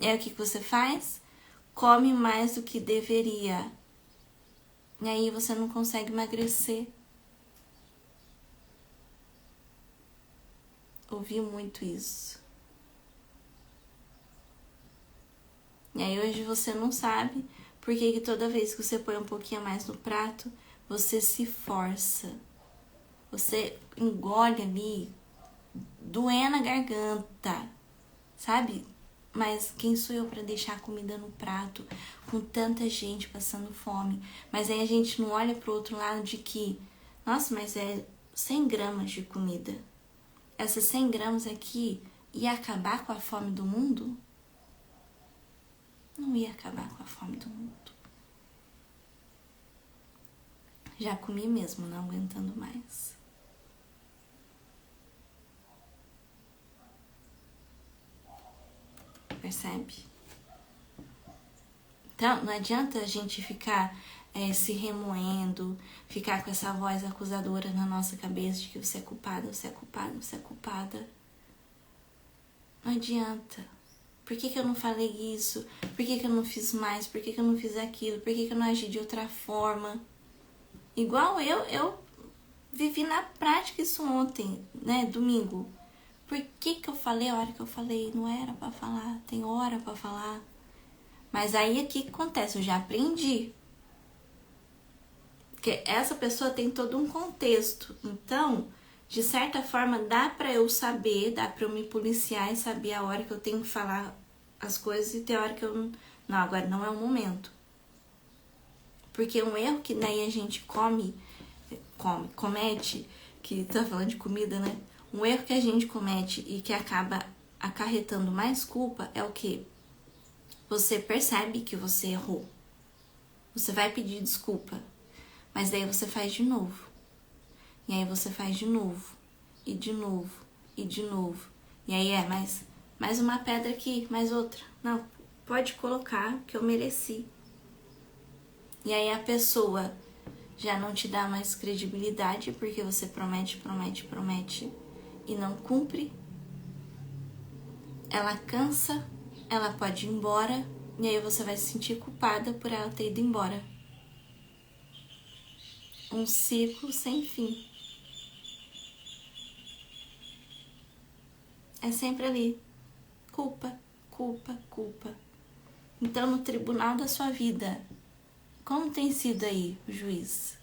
E aí o que você faz? Come mais do que deveria. E aí você não consegue emagrecer. Ouvi muito isso. E aí hoje você não sabe por que toda vez que você põe um pouquinho a mais no prato, você se força. Você engole ali, doendo a garganta, sabe? Mas quem sou eu para deixar a comida no prato com tanta gente passando fome? Mas aí a gente não olha pro outro lado de que, nossa, mas é 100 gramas de comida. Essas 100 gramas aqui ia acabar com a fome do mundo? Não ia acabar com a fome do mundo. Já comi mesmo, não aguentando mais. Percebe? Então, não adianta a gente ficar se remoendo, ficar com essa voz acusadora na nossa cabeça de que você é culpada, você é culpada, você é culpada. Não adianta. Por que eu não falei isso? Por que eu não fiz mais? Por que eu não fiz aquilo? Por que eu não agi de outra forma? Igual eu vivi na prática isso ontem, né? Domingo. Por que eu falei a hora que eu falei? Não era pra falar, tem hora pra falar. Mas aí o que acontece? Eu já aprendi. Porque essa pessoa tem todo um contexto. Então, de certa forma dá pra eu saber, dá pra eu me policiar e saber a hora que eu tenho que falar as coisas e tem hora que eu não, agora não é o momento. Porque um erro que daí a gente comete, que tá falando de comida, né? Um erro que a gente comete e que acaba acarretando mais culpa é o quê? Você percebe que você errou. Você vai pedir desculpa, mas daí você faz de novo. E aí você faz de novo, e de novo, e de novo. E aí mais uma pedra aqui, mais outra. Não, pode colocar que eu mereci. E aí a pessoa já não te dá mais credibilidade porque você promete e não cumpre. Ela cansa, ela pode ir embora e aí você vai se sentir culpada por ela ter ido embora. Um ciclo sem fim. É sempre ali. Culpa, culpa, culpa. Então, no tribunal da sua vida, como tem sido aí o juiz?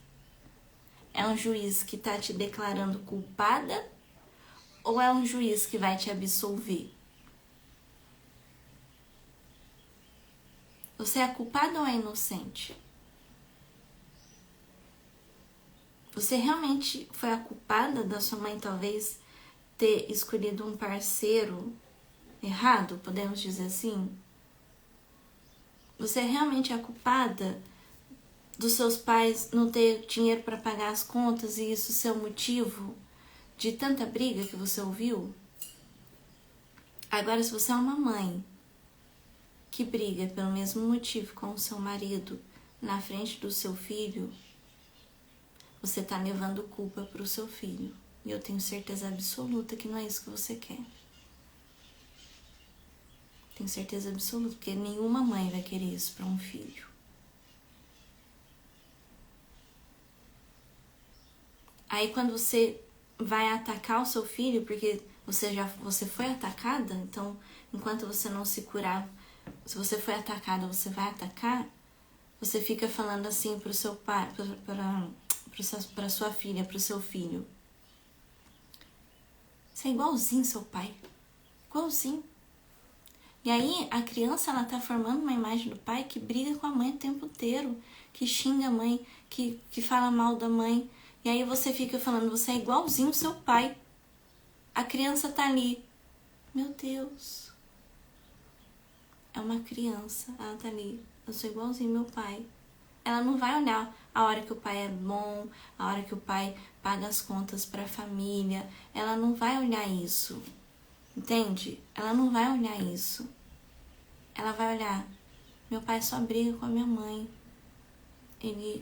É um juiz que tá te declarando culpada ou é um juiz que vai te absolver? Você é culpada ou é inocente? Você realmente foi a culpada da sua mãe talvez ter escolhido um parceiro errado, podemos dizer assim? Você realmente é a culpada dos seus pais não ter dinheiro para pagar as contas e isso ser o motivo de tanta briga que você ouviu? Agora, se você é uma mãe que briga pelo mesmo motivo com o seu marido na frente do seu filho, você está levando culpa para o seu filho. E eu tenho certeza absoluta que não é isso que você quer. Tenho certeza absoluta, porque nenhuma mãe vai querer isso para um filho. Aí quando você vai atacar o seu filho, porque você foi atacada, então enquanto você não se curar, se você foi atacada, você vai atacar, você fica falando assim pro seu pai, pra sua filha, pro seu filho. Você é igualzinho seu pai. Igualzinho. E aí a criança, ela tá formando uma imagem do pai que briga com a mãe o tempo inteiro, que xinga a mãe, que fala mal da mãe. E aí você fica falando, você é igualzinho seu pai. A criança tá ali. Meu Deus. É uma criança, ela tá ali. Eu sou igualzinho meu pai. Ela não vai olhar a hora que o pai é bom, a hora que o pai paga as contas pra família. Ela não vai olhar isso. Entende? Ela não vai olhar isso. Ela vai olhar, meu pai só briga com a minha mãe.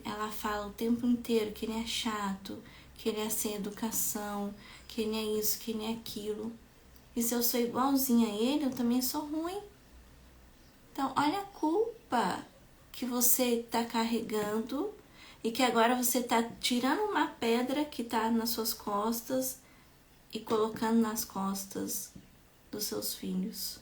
Ela fala o tempo inteiro que ele é chato, que ele é sem educação, que ele é isso, que ele é aquilo. E se eu sou igualzinha a ele, eu também sou ruim. Então, olha a culpa que você tá carregando e que agora você tá tirando uma pedra que tá nas suas costas e colocando nas costas dos seus filhos.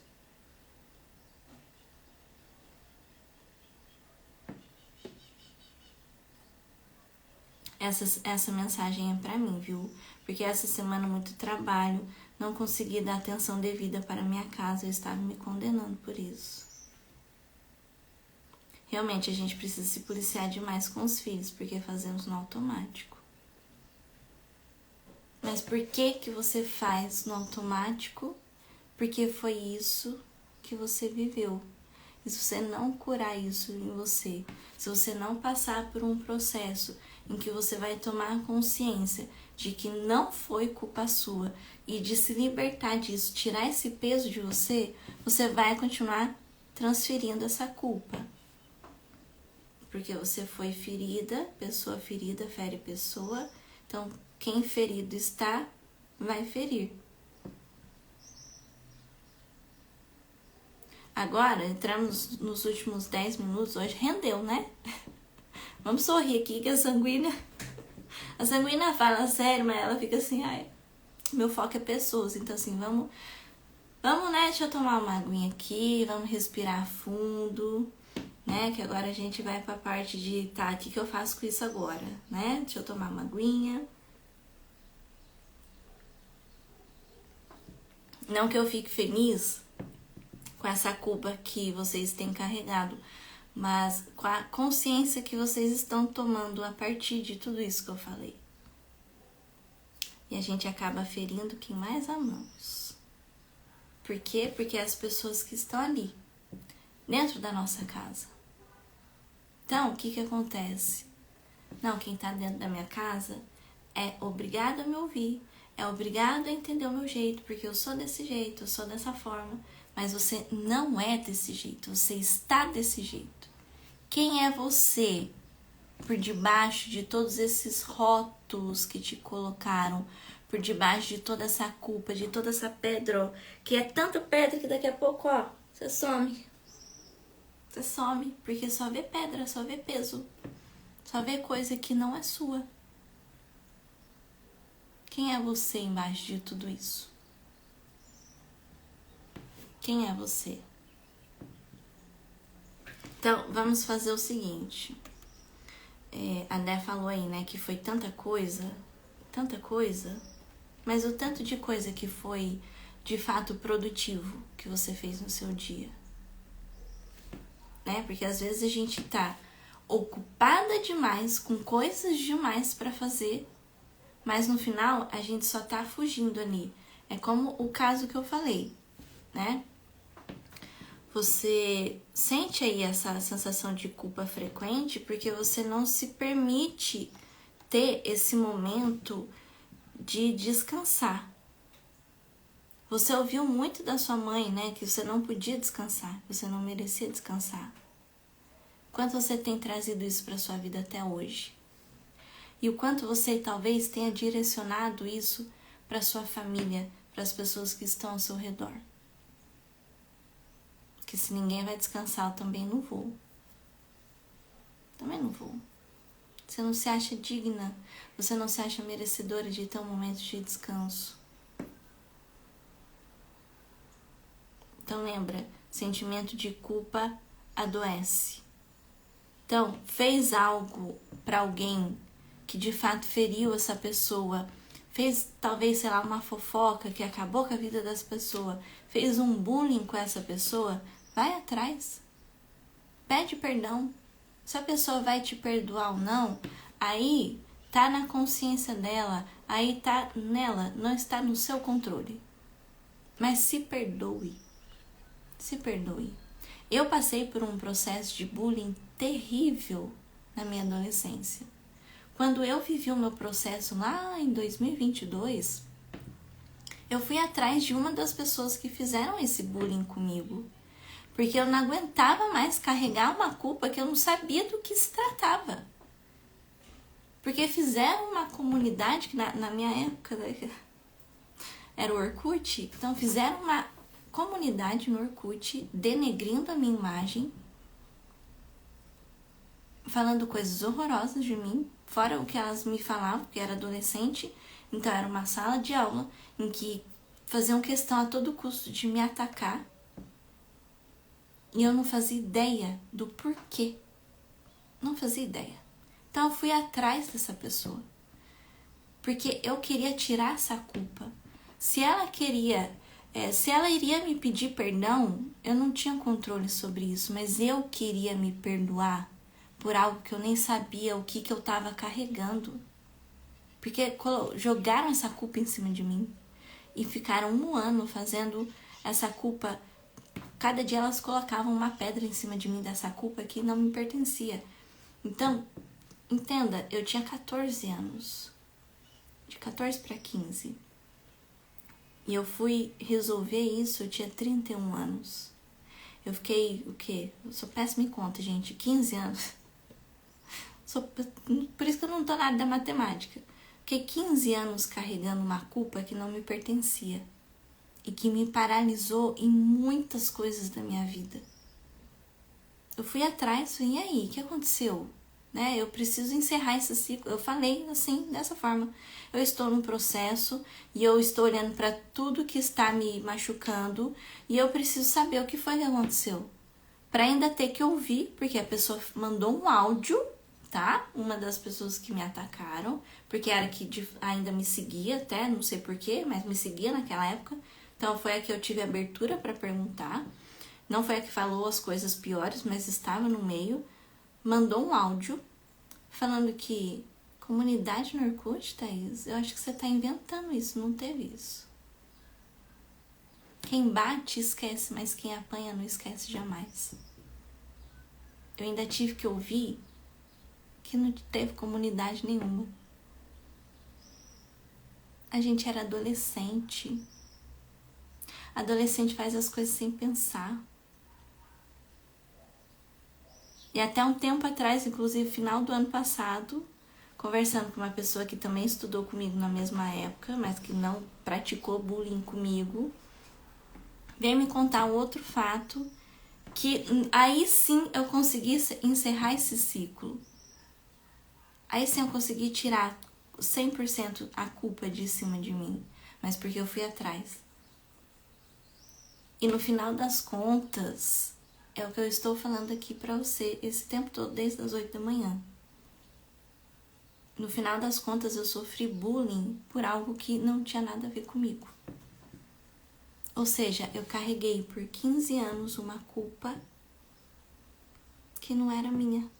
Essa mensagem é pra mim, viu? Porque essa semana muito trabalho, não consegui dar atenção devida para minha casa, eu estava me condenando por isso. Realmente a gente precisa se policiar demais com os filhos, porque fazemos no automático. Mas por que você faz no automático? Porque foi isso que você viveu. E se você não curar isso em você, se você não passar por um processo em que você vai tomar consciência de que não foi culpa sua e de se libertar disso, tirar esse peso de você, você vai continuar transferindo essa culpa. Porque você foi ferida, pessoa ferida fere pessoa, então quem ferido está, vai ferir. Agora, entramos nos últimos 10 minutos, hoje rendeu, né? Vamos sorrir aqui que a sanguínea fala sério, mas ela fica assim, ai, meu foco é pessoas, então assim, vamos, né, deixa eu tomar uma aguinha aqui, vamos respirar fundo, né, que agora a gente vai pra parte de, tá, o que eu faço com isso agora, né? Deixa eu tomar uma aguinha. Não que eu fique feliz com essa culpa que vocês têm carregado, mas com a consciência que vocês estão tomando a partir de tudo isso que eu falei. E a gente acaba ferindo quem mais amamos. Por quê? Porque as pessoas que estão ali, dentro da nossa casa. Então, o que acontece? Não, quem tá dentro da minha casa é obrigado a me ouvir, é obrigado a entender o meu jeito, porque eu sou desse jeito, eu sou dessa forma. Mas você não é desse jeito, você está desse jeito. Quem é você por debaixo de todos esses rótulos que te colocaram, por debaixo de toda essa culpa, de toda essa pedra, que é tanta pedra que daqui a pouco, ó, você some. Você some, porque só vê pedra, só vê peso, só vê coisa que não é sua. Quem é você embaixo de tudo isso? Quem é você? Então, vamos fazer o seguinte. A Dé falou aí, né, que foi tanta coisa, mas o tanto de coisa que foi de fato produtivo que você fez no seu dia, né? Porque às vezes a gente tá ocupada demais, com coisas demais pra fazer, mas no final a gente só tá fugindo ali. É como o caso que eu falei, né? Você sente aí essa sensação de culpa frequente porque você não se permite ter esse momento de descansar. Você ouviu muito da sua mãe, né, que você não podia descansar, que você não merecia descansar. Quanto você tem trazido isso para sua vida até hoje? E o quanto você talvez tenha direcionado isso para sua família, para as pessoas que estão ao seu redor? Que se ninguém vai descansar, eu também não vou. Também não vou. Você não se acha digna, você não se acha merecedora de ter um momento de descanso. Então lembra, sentimento de culpa adoece. Então, fez algo para alguém que de fato feriu essa pessoa, fez talvez, sei lá, uma fofoca que acabou com a vida dessa pessoa, fez um bullying com essa pessoa, vai atrás, pede perdão. Se a pessoa vai te perdoar ou não, aí tá na consciência dela, aí tá nela, não está no seu controle. Mas se perdoe, se perdoe. Eu passei por um processo de bullying terrível na minha adolescência. Quando eu vivi o meu processo lá em 2022, eu fui atrás de uma das pessoas que fizeram esse bullying comigo. Porque eu não aguentava mais carregar uma culpa que eu não sabia do que se tratava. Porque fizeram uma comunidade, que na minha época era o Orkut, então fizeram uma comunidade no Orkut denegrindo a minha imagem, falando coisas horrorosas de mim, fora o que elas me falavam, porque eu era adolescente, então era uma sala de aula em que faziam questão a todo custo de me atacar. E eu não fazia ideia do porquê. Não fazia ideia. Então eu fui atrás dessa pessoa. Porque eu queria tirar essa culpa. Se ela iria me pedir perdão, eu não tinha controle sobre isso. Mas eu queria me perdoar por algo que eu nem sabia o que eu estava carregando. Porque jogaram essa culpa em cima de mim. E ficaram 1 ano fazendo essa culpa. Cada dia elas colocavam uma pedra em cima de mim dessa culpa que não me pertencia. Então, entenda, eu tinha 14 anos. De 14 para 15. E eu fui resolver isso, eu tinha 31 anos. Eu fiquei, o quê? Eu sou péssima em conta, gente. 15 anos. Por isso que eu não tô nada da matemática. Fiquei 15 anos carregando uma culpa que não me pertencia. E que me paralisou em muitas coisas da minha vida. Eu fui atrás, e aí, o que aconteceu? Né? Eu preciso encerrar esse ciclo. Eu falei assim, dessa forma. Eu estou num processo e eu estou olhando para tudo que está me machucando e eu preciso saber o que foi que aconteceu. Para ainda ter que ouvir, porque a pessoa mandou um áudio, tá? Uma das pessoas que me atacaram, porque era que ainda me seguia até, não sei porquê, mas me seguia naquela época. Então foi a que eu tive abertura para perguntar. Não foi a que falou as coisas piores, mas estava no meio. Mandou um áudio falando que comunidade no Orkut, Thaís, eu acho que você tá inventando isso, não teve isso. Quem bate esquece, mas quem apanha não esquece jamais. Eu ainda tive que ouvir que não teve comunidade nenhuma. A gente era adolescente. Adolescente faz as coisas sem pensar. E até um tempo atrás, inclusive final do ano passado, conversando com uma pessoa que também estudou comigo na mesma época, mas que não praticou bullying comigo, veio me contar um outro fato que aí sim eu consegui encerrar esse ciclo. Aí sim eu consegui tirar 100% a culpa de cima de mim, mas porque eu fui atrás. E no final das contas, é o que eu estou falando aqui pra você esse tempo todo, desde as 8 da manhã. No final das contas, eu sofri bullying por algo que não tinha nada a ver comigo. Ou seja, eu carreguei por 15 anos uma culpa que não era minha.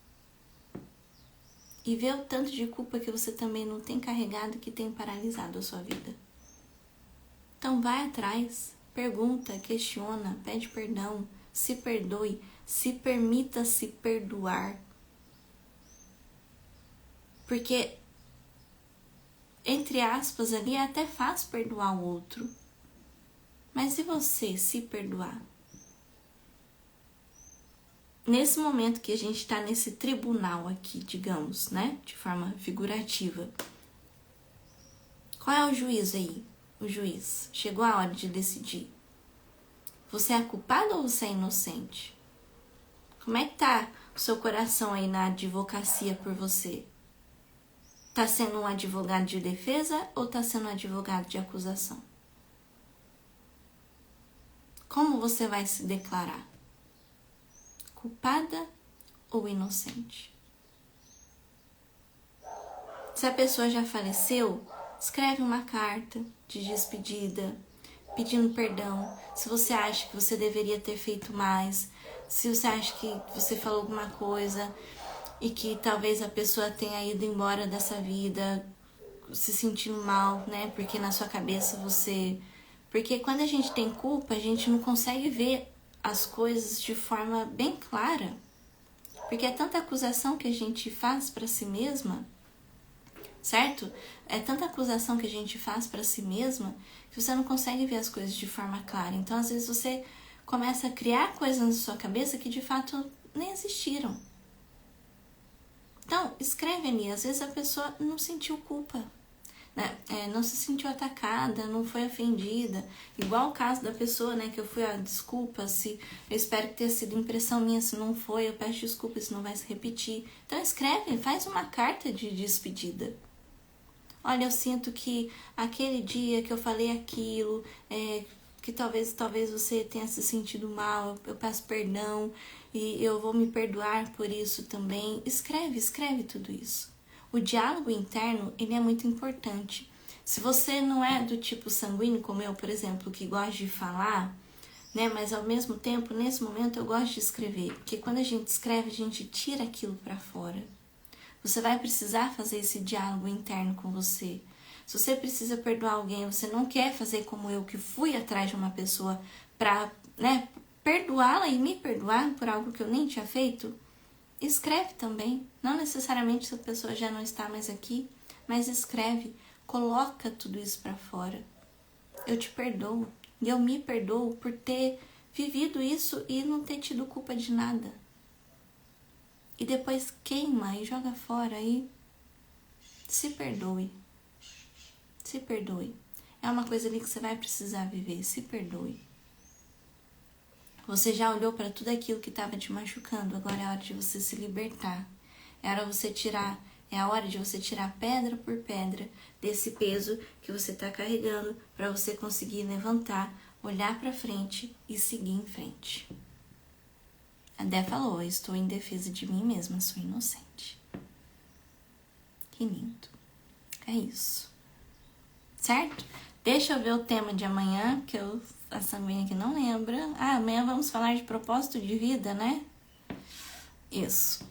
E vê o tanto de culpa que você também não tem carregado que tem paralisado a sua vida. Então vai atrás, pergunta, questiona, pede perdão, se perdoe, se permita se perdoar. Porque, entre aspas, ali é até fácil perdoar o outro. Mas e você se perdoar? Nesse momento que a gente está nesse tribunal aqui, digamos, né? De forma figurativa. Qual é o juiz aí? O juiz. Chegou a hora de decidir. Você é culpado ou você é inocente? Como é que tá o seu coração aí na advocacia por você? Tá sendo um advogado de defesa ou tá sendo um advogado de acusação? Como você vai se declarar? Culpada ou inocente? Se a pessoa já faleceu, escreve uma carta de despedida, pedindo perdão. Se você acha que você deveria ter feito mais, se você acha que você falou alguma coisa e que talvez a pessoa tenha ido embora dessa vida se sentindo mal, né? Porque na sua cabeça você... Porque quando a gente tem culpa, a gente não consegue ver as coisas de forma bem clara. Porque é tanta acusação que a gente faz para si mesma, certo? É tanta acusação que a gente faz para si mesma que você não consegue ver as coisas de forma clara. Então, às vezes, você começa a criar coisas na sua cabeça que de fato nem existiram. Então, escreve ali. Às vezes a pessoa não sentiu culpa, né? Não se sentiu atacada, não foi ofendida. Igual o caso da pessoa, né, que eu fui, desculpa, se eu espero que tenha sido impressão minha, se não foi, eu peço desculpa, se não vai se repetir. Então escreve, faz uma carta de despedida. Olha, eu sinto que aquele dia que eu falei aquilo, que talvez você tenha se sentido mal, eu peço perdão e eu vou me perdoar por isso também. Escreve tudo isso. O diálogo interno, ele é muito importante. Se você não é do tipo sanguíneo, como eu, por exemplo, que gosta de falar, né, mas ao mesmo tempo, nesse momento, eu gosto de escrever, porque quando a gente escreve, a gente tira aquilo para fora. Você vai precisar fazer esse diálogo interno com você. Se você precisa perdoar alguém, você não quer fazer como eu, que fui atrás de uma pessoa para, né, perdoá-la e me perdoar por algo que eu nem tinha feito, escreve também. Não necessariamente essa pessoa já não está mais aqui, mas escreve, coloca tudo isso para fora. Eu te perdoo e eu me perdoo por ter vivido isso e não ter tido culpa de nada. E depois queima e joga fora e se perdoe. Se perdoe. É uma coisa ali que você vai precisar viver. Se perdoe. Você já olhou para tudo aquilo que estava te machucando. Agora é a hora de você se libertar. É a hora de você tirar pedra por pedra desse peso que você está carregando para você conseguir levantar, olhar para frente e seguir em frente. A Dé falou, eu estou em defesa de mim mesma, sou inocente. Que lindo. É isso. Certo? Deixa eu ver o tema de amanhã, que a sanguínea aqui não lembra. Ah, amanhã vamos falar de propósito de vida, né? Isso.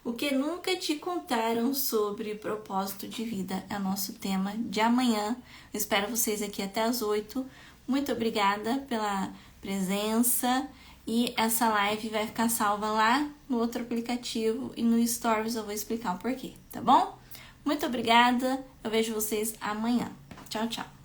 O que nunca te contaram sobre propósito de vida é o nosso tema de amanhã. Eu espero vocês aqui até as 8. Muito obrigada pela presença. E essa live vai ficar salva lá no outro aplicativo e no Stories eu vou explicar o porquê, tá bom? Muito obrigada. Eu vejo vocês amanhã. Tchau, tchau.